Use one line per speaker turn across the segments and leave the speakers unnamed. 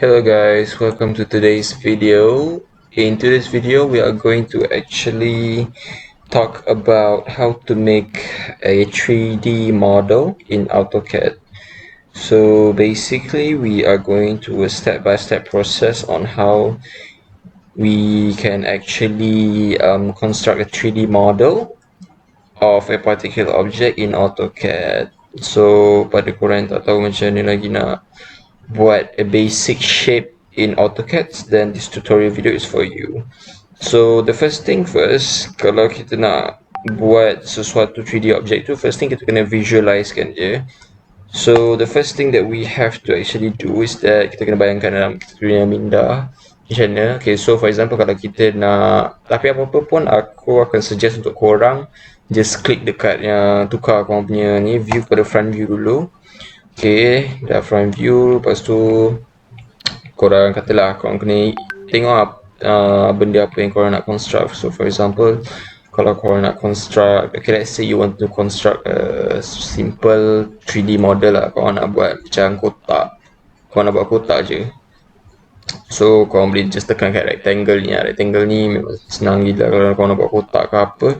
Hello guys, welcome to today's video. In today's video, we are going to actually talk about how to make a 3D model in AutoCAD. So basically, we are going to a step-by-step process on how we can actually construct a 3D model of a particular object in AutoCAD. So pada korang tak tahu macam ni lagi nak buat a basic shape in AutoCAD, then this tutorial video is for you. So the first thing first, kalau kita nak buat sesuatu 3D object tu, first thing kita kena visualize kan dia. So the first thing that we have to actually do is that kita kena bayangkan dalam dunia minda macam mana. Okay, so for example kalau kita nak, tapi apa-apa pun aku akan suggest untuk korang just klik dekat yang tukar korang punya ni view pada front view dulu. Okay, dah front view, lepas tu korang katalah korang kena tengok benda apa yang korang nak construct. So for example, kalau korang nak construct, okay, let's say you want to construct a simple 3D model lah. Korang nak buat macam kotak, korang nak buat kotak je. So korang boleh just tekan kat rectangle ni lah. Rectangle ni memang senang gila kalau korang nak buat kotak ke apa.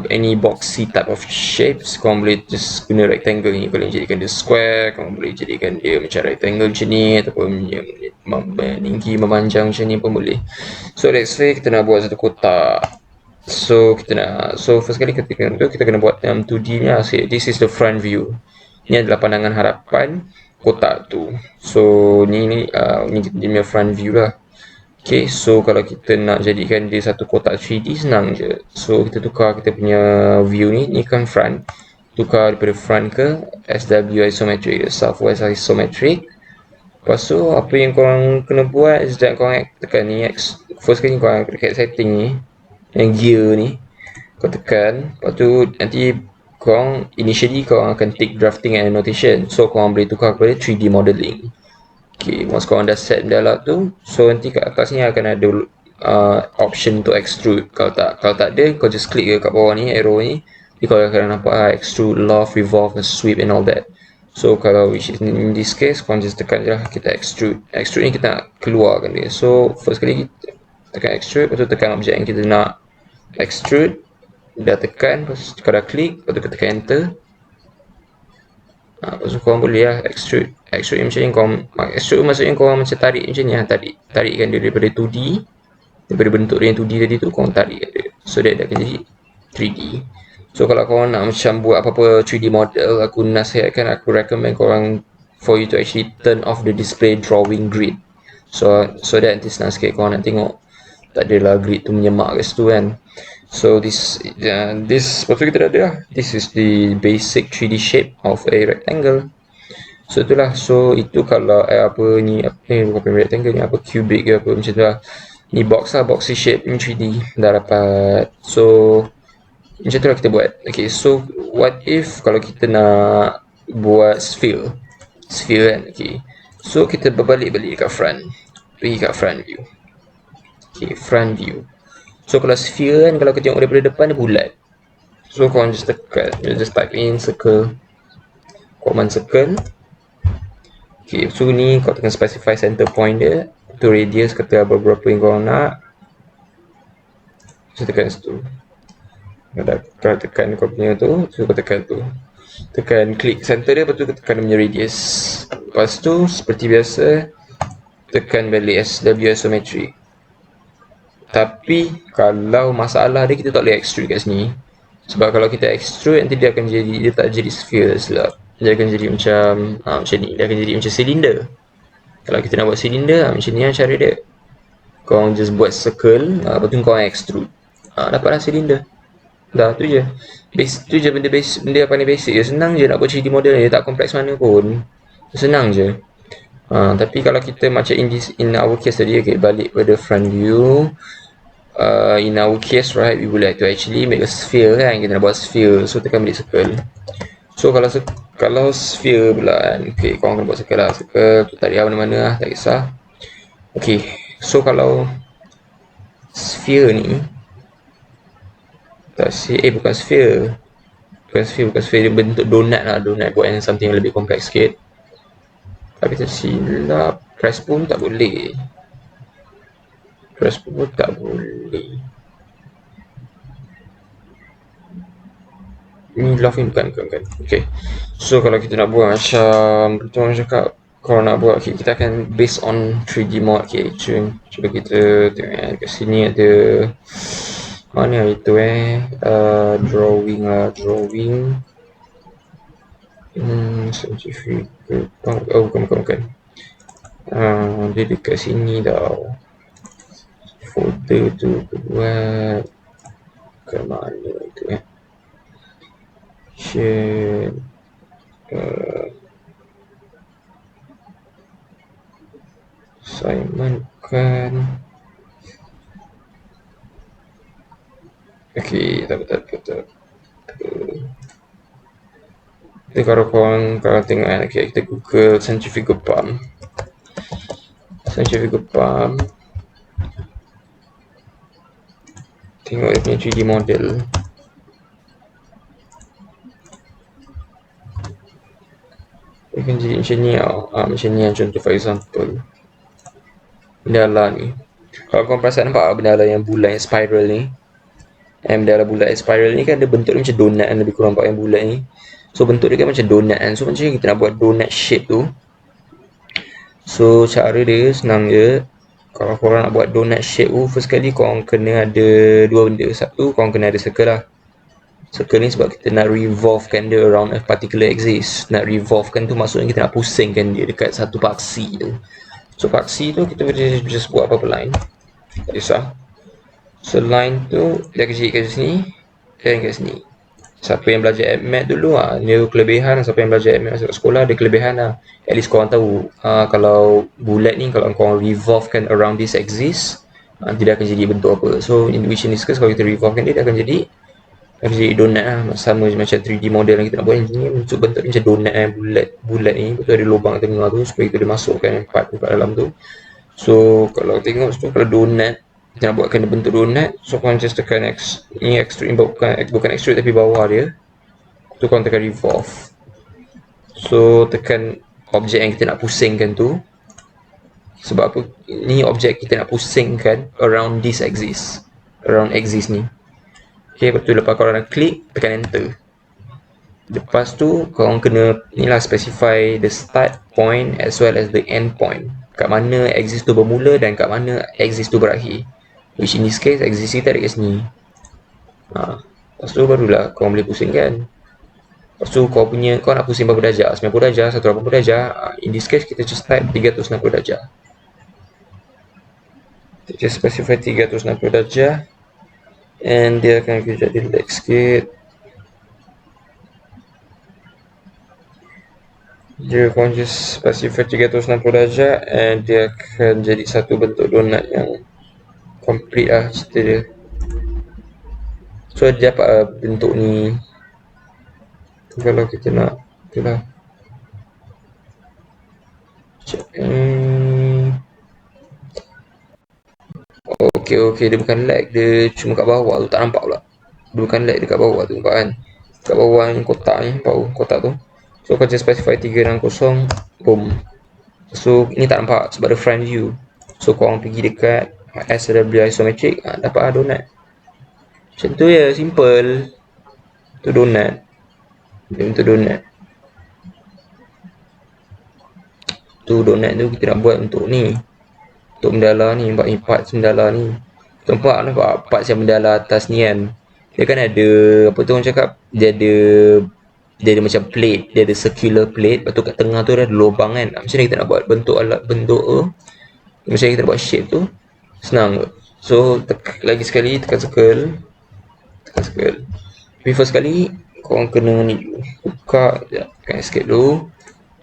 Any boxy type of shapes, korang boleh just guna rectangle ni. Korang boleh jadikan dia square, korang boleh jadikan dia macam rectangle macam ni, ataupun yang meninggi memanjang macam ni pun boleh. So let's say kita nak buat satu kotak. So first kali ketika tu kita kena buat 2D ni lah. This is the front view. Ni adalah pandangan harapan kotak tu. So ni kita punya front view lah. Okay, so kalau kita nak jadikan dia satu kotak 3D, senang je. So kita tukar kita punya view ni kan front. Tukar daripada front ke SW isometric, Southwest isometric. Lepas tu apa yang korang kena buat is that korang tekan ni first kali korang tekan setting ni, yang gear ni kau tekan. Lepas tu nanti korang initially korang akan tick drafting and annotation. So korang boleh tukar kepada 3D modeling. Okay, once korang dah set dah lah tu, so nanti kat atas ni akan ada option untuk extrude. Kalau tak ada, kau just klik ke kat bawah ni, arrow ni, kau akan nampak extrude, loft, revolve, sweep and all that. So kalau which is in this case, korang just tekan je lah, kita extrude. Extrude ni kita nak keluarkan dia. So first kali kita tekan extrude, lepas tu tekan objek yang kita nak extrude. Dah tekan, lepas tu kau dah klik, lepas tu kita tekan enter. Lepas tu korang boleh lah extrude macam ni. Extrude maksudnya korang macam tarik macam ni lah. Tarikkan dia daripada 2D, daripada bentuk dia yang 2D tadi tu, korang tarikkan dia, so that dia akan jadi 3D. So kalau korang nak macam buat apa-apa 3D model, aku recommend korang for you to actually turn off the display drawing grid. So that nanti senang sikit korang nak tengok, tak adalah grid tu menyemak kat situ kan. So this lepas tu kita dah ada lah. This is the basic 3D shape of a rectangle. So itulah. So itu kalau bukan rectangle ni, apa cubic ke apa macam tu lah. Ni box lah, boxy shape ni 3D dah dapat. So macam tu lah kita buat. Okay, so what if kalau kita nak buat sphere kan. Okay, so kita berbalik-balik dekat front, pergi kat front view. Okay, front view. So kalau sphere kan, kalau kita tengok daripada depan dia bulat. So korang just tekan, just type in circle, command circle. Okay, so ni kau tekan specify center point dia, tu radius kata berapa yang korang nak. So tekan situ. Kalau tekan kau punya tu, so kau tekan tu, tekan klik center dia, lepas tu tekan dia punya radius. Lepas tu seperti biasa tekan balik SW isometric. Tapi kalau masalah dia, kita tak boleh extrude kat sini. Sebab kalau kita extrude, nanti dia tak jadi sphere lah. Dia akan jadi macam ni. Dia akan jadi macam silinder. Kalau kita nak buat silinder, macam ni lah cara dia. Korang just buat circle, lepas tu korang extrude, dapatlah silinder. Dah, tu je. Tu je benda paling basic je. Senang je nak buat 3D model ni, tak kompleks mana pun. Senang je. Tapi kalau kita macam in our case tadi, okay, balik pada front view. In our case, right, we would like to actually make a sphere kan. Kita nak buat sphere, so tekan balik circle. So kalau sphere pula kan, okay, korang kena buat circle lah. Circle tu tak ada mana-mana lah, tak kisah. Okay, so kalau sphere ni bukan sphere, dia bentuk donut lah. Donut buat yang something yang lebih kompleks sikit. Tapi tersilap. Press pun tak boleh. Press pun tak boleh. Ni love in bukan. Okay. So kalau kita nak buat macam betul orang cakap, kalau nak buat okay, kita akan based on 3D mod. Okay, cuba kita tengok kat sini ada mana itu drawing lah, drawing. Scientific. Oh, bukan. Dia dekat sini tau. Folder tu buat ke mana itu share assignment kan. Okay, tak. Jadi kalau korang tengok okay, kita Google centrifugal pump. Tengok dia punya 3D model. Dia akan jadi macam ni tau. Macam ni contoh for example. Bendala ni. Kalau korang perasan nampak bendala yang bulat yang spiral ni. Bendala bulat yang spiral ni kan dia bentuk dia macam donut kan, lebih kurang nampak yang bulat ni. So bentuk dia kan macam donut kan. So macam kita nak buat donut shape tu. So cara dia senang je. Kalau korang nak buat donut shape tu, first kali korang kena ada dua benda. Satu, korang kena ada circle lah. Circle ni sebab kita nak revolvekan dia around a particular axis. Nak revolvekan tu maksudnya kita nak pusingkan dia dekat satu paksi tu. So paksi tu kita boleh just buat apa-apa line. Tak kisah. So line tu dia akan jadi kat sini dan kat sini. Siapa yang belajar AdMath dulu dia kelebihan. Siapa yang belajar AdMath kat sekolah ada kelebihan lah. At least korang tahu kalau bulat ni kalau korang revolvekan around this axis dia akan jadi bentuk apa. So in which in this case kalau kita revolvekan dia akan jadi donut lah. Sama macam 3D model yang kita nak buat ni bentuk macam donut bulat ni. Betul ada lubang tengah tu supaya kita masukkan part dalam tu. So kalau tengok tu kalau donut kita nak buatkan bentuk donut, so korang just tekan X. Ni extrude, bukan extrude tapi bawah dia. Tu korang tekan revolve. So tekan objek yang kita nak pusingkan tu. Sebab apa? Ni objek kita nak pusingkan around this axis. Around axis ni. Okay, lepas tu lepas korang nak klik, tekan enter. Lepas tu korang kena inilah specify the start point as well as the end point. Kat mana axis tu bermula dan kat mana axis tu berakhir. Which in this case axis kita ada kat sini. Lepas tu barulah korang boleh pusingkan. Lepas tu kau nak pusing berapa darjah? 90 darjah, 180 darjah. In this case kita just type 360 darjah. Kita just specify 360 darjah. And dia akan jadi relax sikit. Dia akan just specify 360 darjah. And dia akan jadi satu bentuk donut yang complete lah cerita dia. So dia dapat bentuk ni. Kalau kita nak itulah. Okay, dia bukan lag, dia cuma kat bawah tu tak nampak pula. Dia bukan lag dekat bawah tu nampak kan. Kat bawah yang kotak ni, kotak tu. So kau just specify 360, boom. So ini tak nampak sebab ada front view. So korang pergi dekat SW isometric, dapat donut. Macam tu ya, simple. Tu donut. Dia bentuk donut. Tu donut tu kita nak buat untuk ni. Untuk bendala ni, nampak ni part bendala ni. Nampak part yang bendala atas ni kan. Dia kan ada apa tu orang cakap, dia ada macam plate, dia ada circular plate. Lepas tu kat tengah tu ada lubang kan. Macam ni kita nak buat bentuk tu. Macam ni kita nak buat shape tu. Senang. So lagi sekali tekan circle. Tapi first sekali korang kena ni buka sekejap, tekan escape dulu.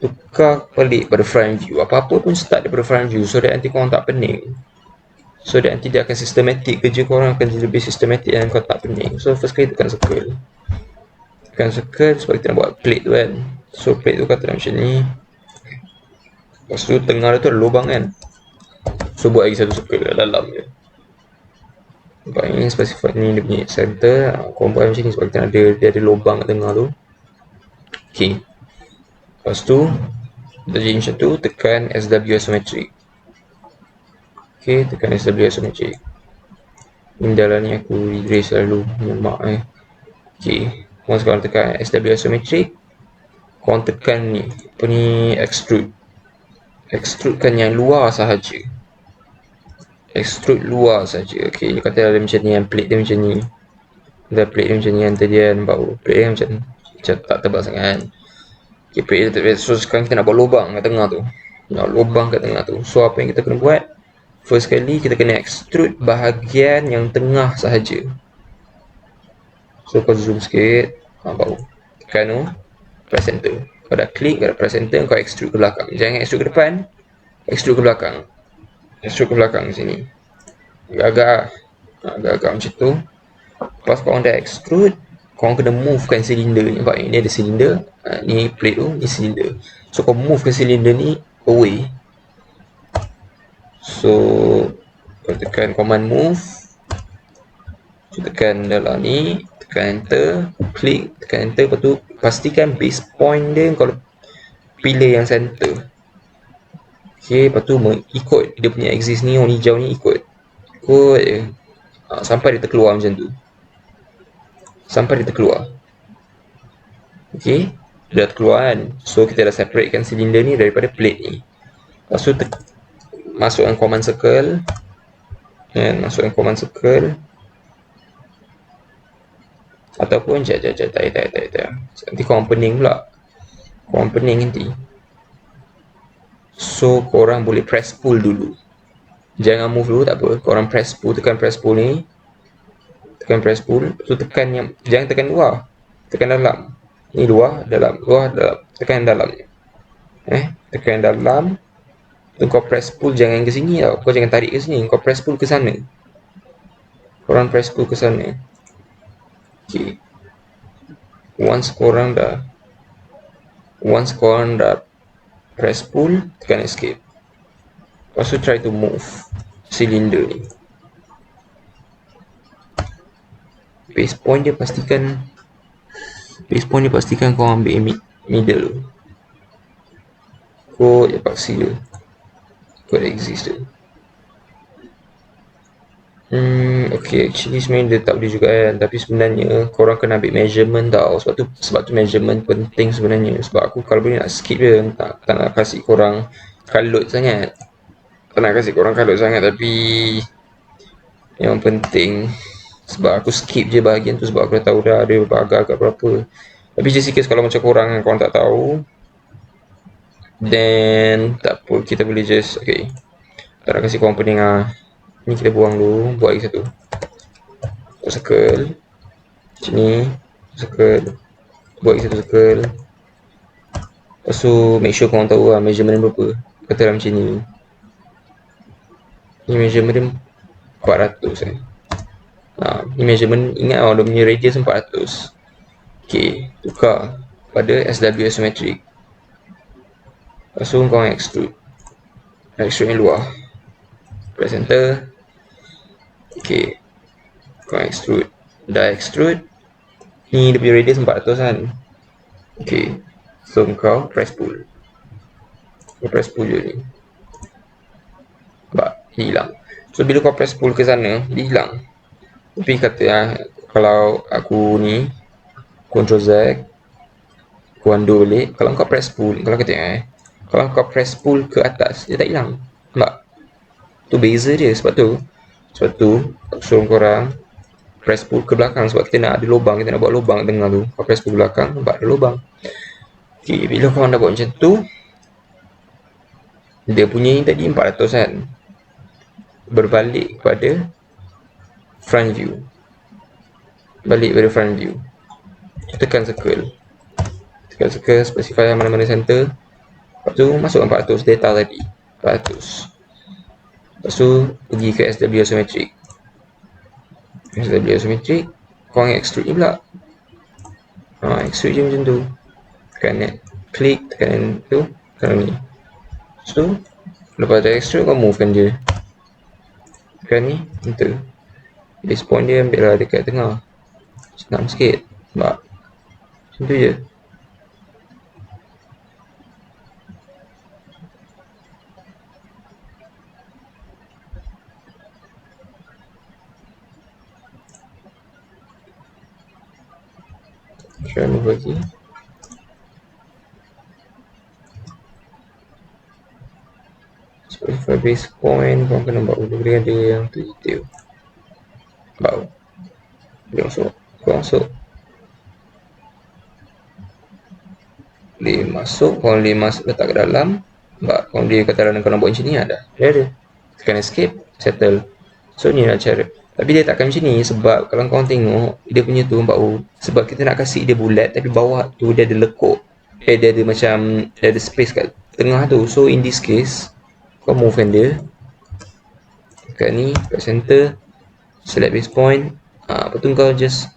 Tukar balik pada front view. Apa-apa pun start daripada front view. So that nanti korang tak pening. So that nanti dia akan sistematik. Kerja korang akan jadi lebih sistematik dan korang tak pening. So first kali tekan circle. Sebab kita nak buat plate tu kan. So plate tu kata macam ni. Lepas tu tengah tu ada lubang kan. So buat lagi satu circle dalam je. Nampak ni specify ni dia punya center. Korang buat macam ni sebab kita nak dia ada lubang kat tengah tu. Okay. Lepas tu Dah jadi macam tu, tekan SW isometric. Okay, tekan SW isometric. Indah lah ni, aku erase selalu, mak Okay, korang sekarang tekan SW isometric. Korang tekan ni, apa ni, extrude. Extrudekan yang luar sahaja. Extrude luar saja. Okay, dia kata ada macam ni, yang plate dia macam ni. Dah plate dia macam ni yang tadi kan, bau plate dia macam tak tebal sangat kan. Okay, plate dia tebal. So sekarang kita nak buat lubang kat tengah tu. Nak lubang kat tengah tu. So apa yang kita kena buat? First kali kita kena extrude bahagian yang tengah sahaja. So kau zoom sikit, bau. Tekan tu, press enter. Kau dah klik, kau dah press enter, kau extrude ke belakang. Jangan extrude ke depan, extrude ke belakang. Extrude ke belakang sini. Agak-agak macam tu. Lepas korang dah extrude, korang kena move kan silinder ni. Nampak ni ada silinder, ni plate tu, ni silinder. So korang move kan silinder ni away. So kau tekan command move, so, tekan dalam ni, tekan enter, klik, tekan enter. Lepas tu pastikan base point dia kau pilih yang center. Okay, lepas tu ikut dia punya axis ni, warna hijau ni ikut je, sampai dia terkeluar macam tu. Sampai dia terkeluar. Okay, dia dah terkeluar kan. So kita dah separatekan silinder ni daripada plate ni. Lepas tu masukkan command circle, masukkan command circle. Ataupun tak. Nanti korang pening pula. Korang pening nanti. So korang boleh press pull dulu. Jangan move dulu, tak apa. Korang press pull, tekan press pull ni. Tekan press pull. So tekan yang, jangan tekan luar, tekan dalam. Ni luar, dalam, luar, dalam. Tekan dalam. Tekan dalam. Tu kau press pull, jangan ke sini tau. Kau jangan tarik ke sini. Kau press pull ke sana. Korang press pull ke sana. Okay. Once korang dah press pull, tekan escape. Lepas tu try to move cylinder ni. Base point dia pastikan kau ambil middle. Kau je paksi dia. Kau exist dia. Okay, actually sebenarnya dia tak boleh juga kan. Tapi sebenarnya korang kena ambil measurement tau. Sebab tu measurement penting sebenarnya. Sebab aku kalau boleh nak skip dia, tak nak kasih korang kalut sangat. Tapi yang penting, sebab aku skip je bahagian tu sebab aku dah tahu dah ada agak-agak berapa. Tapi just case kalau macam korang tak tahu, then tak apa, kita boleh just, okay, tak nak kasih korang pening lah. Ni kita buang dulu, buat lagi satu. Buat circle macam ni, circle, buat lagi satu circle. Lepas tu make sure korang tahu lah measurement berapa. Katalah macam ni. Ni measurement dia 400 ni measurement, ingat dia punya radius 400. Okay, tukar pada SW isometric. Lepas tu korang extrude yang luar, press enter. Okay, korang extrude, dah extrude. Ni dia punya radius 400 kan. Okay, so kau press pull. Je ni, nampak hilang. So bila kau press pull ke sana, dia hilang. Tapi kata kalau aku ni Ctrl Z, aku undo balik. Kalau kau press pull, kalau kau tengok kalau kau press pull ke atas, dia tak hilang. Nampak? Tu beza dia. Sebab tu aku suruh korang press pull ke belakang. Sebab kita nak ada lubang, kita nak buat lubang tengah tu. Kau press pull ke belakang, nampak ada lubang. Okay, bila korang dah buat macam tu, dia punya ni tadi 400 kan. Berbalik kepada front view. Balik pada front view. Tekan circle, specify mana-mana center. Lepas tu masukkan 400 data tadi, 400. Lepas tu pergi ke SW isometric. Korang extrude ni pula. Extrude je macam tu. Tekan net, klik, tekan tu, tekan ni. Lepas tu lepas dah extrude, kau move kan je. Tekan ni, enter. Base point dia ambil lah dekat tengah. Senang sikit. Nampak? Macam tu je. Try move lagi. Spotify base point, korang kena buat dulu dia ada yang tu detail. Bau. Dia masuk. Kau masuk. Dia masuk, kalau dia masuk letak ke dalam. Kalau dia kata dalam kau nak buat macam ni ada. Dia ada. Tekan escape, settle. So ni lah cara. Tapi dia takkan macam ni sebab kalau kau tengok dia punya tu bau. Sebab kita nak kasih dia bulat tapi bawah tu dia ada lekuk. Dia ada macam dia ada space kat tengah tu. So in this case kau move dia kat ni, kat center, select base point. Lepas tu kau just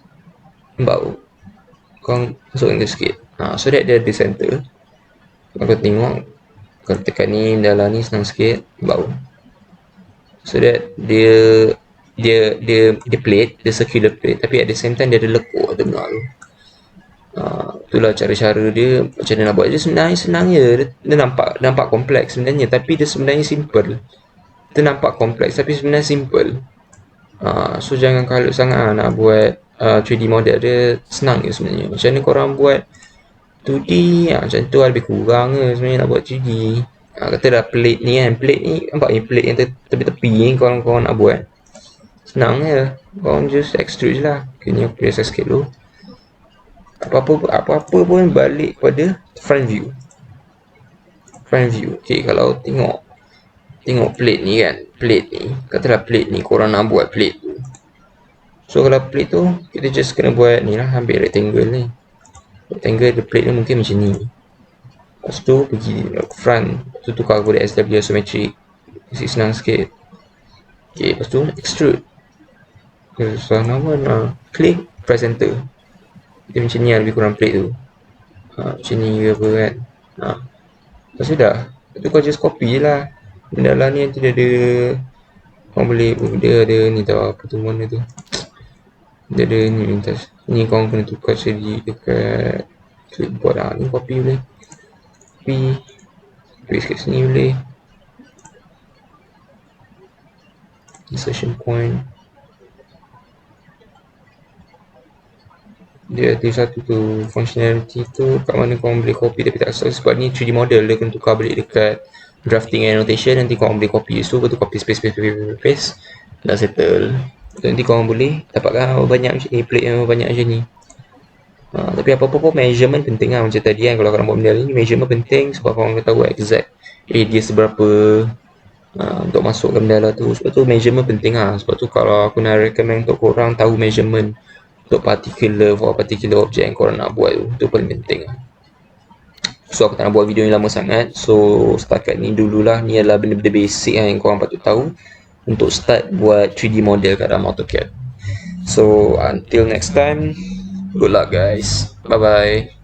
bau. Kau masukkan ke sikit. So that dia ada center. Kau tengok kau tekan ni dalam ni senang sikit bau. So that dia plate, dia circular plate tapi at the same time dia ada lekuk kat tengah tu. Itulah cara-cara dia macam mana nak buat. Dia sebenarnya senang je. Dia nampak kompleks sebenarnya tapi dia sebenarnya simple. Dia nampak kompleks tapi sebenarnya simple. So jangan kalut sangat nak buat 3D model. Dia senang je sebenarnya. Macam mana korang buat 2D macam tu lebih kurang je sebenarnya nak buat 3D. Kata dah plate ni kan, plate ni nampak ni plate yang tepi-tepi ni korang nak buat senang je. Korang just extrude je lah. Kena press escape dulu. Apa-apa pun balik pada front view. Okay, kalau tengok plate ni kan, plate ni katalah plate ni korang nak buat plate tu. So kalau plate tu kita just kena buat ni lah, ambil rectangle ni. Rectangle the plate ni mungkin macam ni. Lepas tu pergi front, lepas tu tukar kepada SW isometric. Mesti senang sikit. Okay, lepas tu extrude. So nak klik, press enter. Dia macam ni lah lebih kurang plate tu. Macam ni ke apa kan. Lepas tu dah. Lepas tu kau just copy lah. Benda lah ni nanti dia ada. Kau boleh, dia ada ni tau, apa tu mana tu. Dia ada ni lintas. Ni kau kena tukar segi dekat clipboard lah. Ni copy boleh. Copy sikit sini boleh. Insertion point. Dia ada satu tu functionality tu kat mana korang boleh copy tapi tak rasa sebab ni 3D model dia kena tukar balik dekat drafting and annotation. Nanti korang boleh copy tu, lepas tu copy space dah settle. Nanti korang boleh dapatkan banyak macam ni, plate yang banyak macam ni. Tapi apa-apa pun measurement penting lah macam tadi kan. Kalau korang buat benda ni measurement penting sebab korang kena tahu exact dia seberapa untuk masuk ke benda lah tu. Sebab tu measurement penting lah. Sebab tu kalau aku nak recommend untuk korang tahu measurement untuk particular objek yang korang nak buat tu paling penting lah. So aku tak nak buat video ni lama sangat. So setakat ni dululah. Ni adalah benda-benda basic yang korang patut tahu untuk start buat 3D model kat dalam AutoCAD. So until next time, good luck guys. Bye bye.